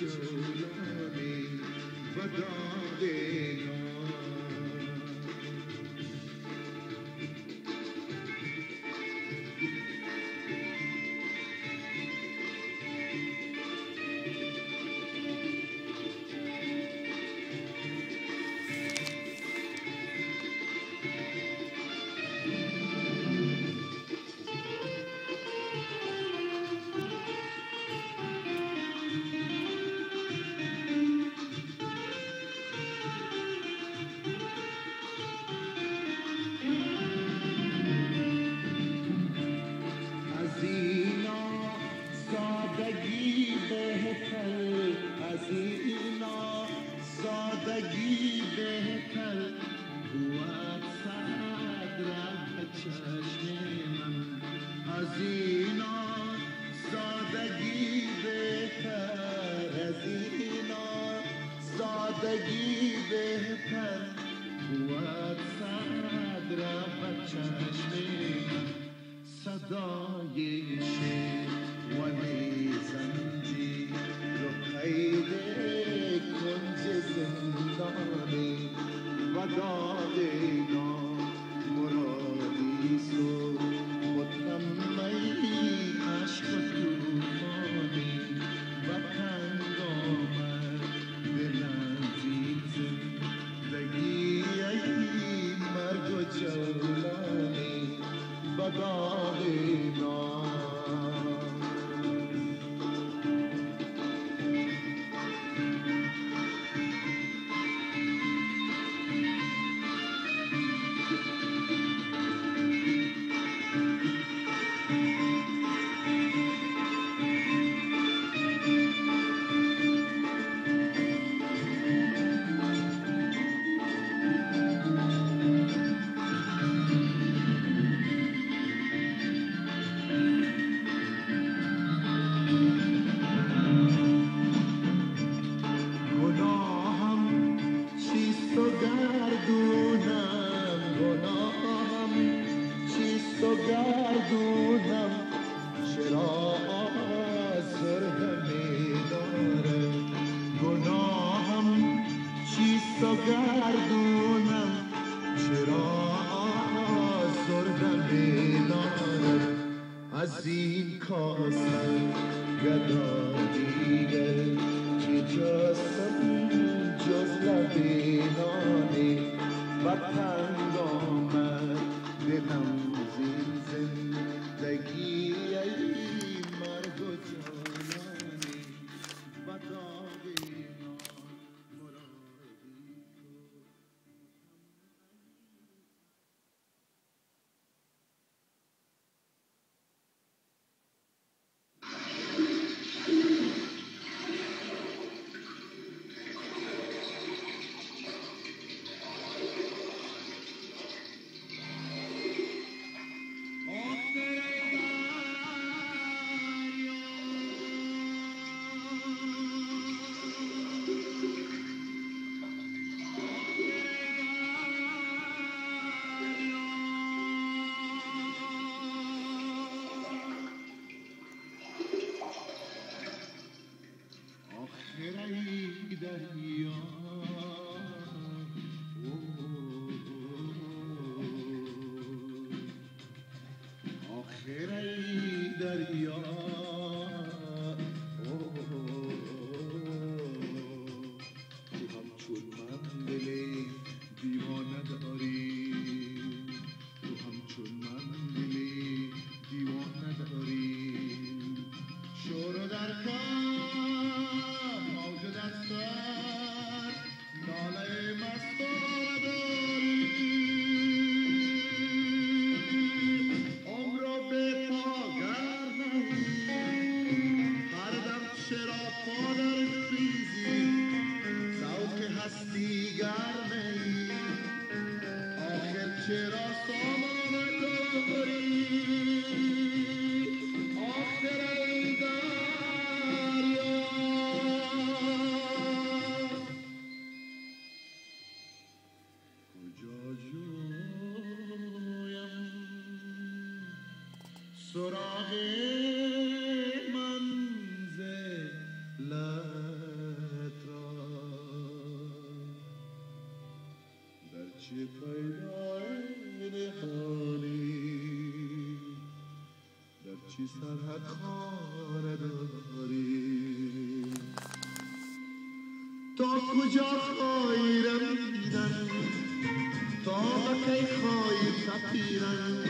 جولانی و داغ نام. زندگی بهتر بود صد چشم من. از اینا سادگی بهتر، از اینا سادگی بهتر بود صد چشم من. صدای شعوانی زنجیر رو قید کنج زندانی و داغ نامرادیست و متممی عشق و توفانی و تنگ آمد دلم زین زندگی ای مرگ و جولانی و داغ نام. گردونم چرا آزرده میداره، گناهم چیست و گردونم چرا آزرده میداره. از این کاسه گدا دیگه چی جستم جز لبی نانی و تنگ آمد دلم زین زندگی ای مرگ و جانانی و داغ سراغ منزلم چه پیدا نهانی در چی سرحد خانه داری تا کجا خواهی رمیدن تا کی خواهی تپیدن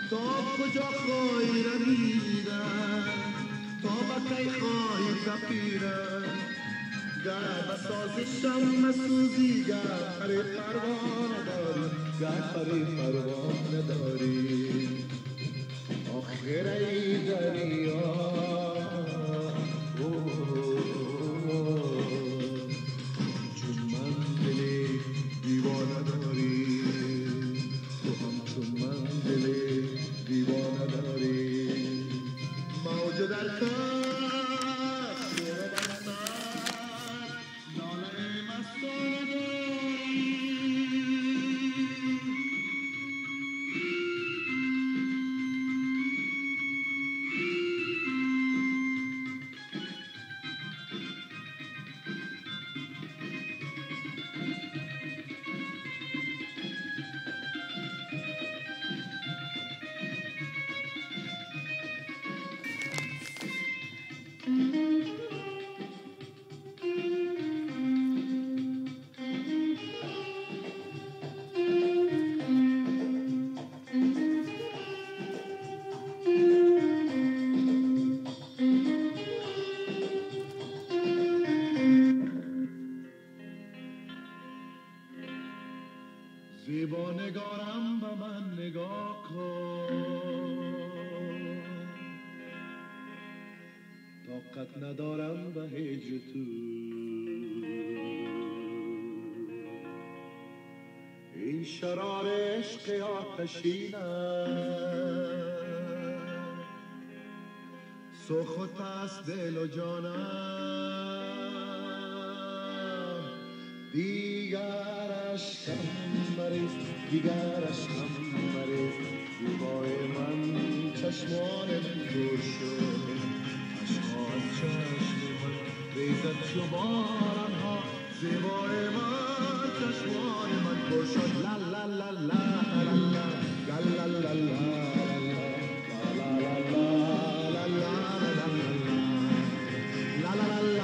تا کجا خواهی رمیدن تا کی خواهی تپیدن گر بسازشم مسوزی گر پری پروانه داری گر پری پروانه داری آخر ای دریا چون من دلی دیوانه داری تو همچون من دلی دیوانه داری موج در کار زیبا نگارم به من نگاه کن طاقت ندارم به هجر تو این شرار عشق آتشینم سخت است دل و جانم دیگر عشقم مریض دیگر عشقم مریض زیبای من چشمان تو شد عشقا از چشم من ریزد چو باران ها زیبای من چشمان من پر شد لا لا لا لا لا لا لا لا لا لا لا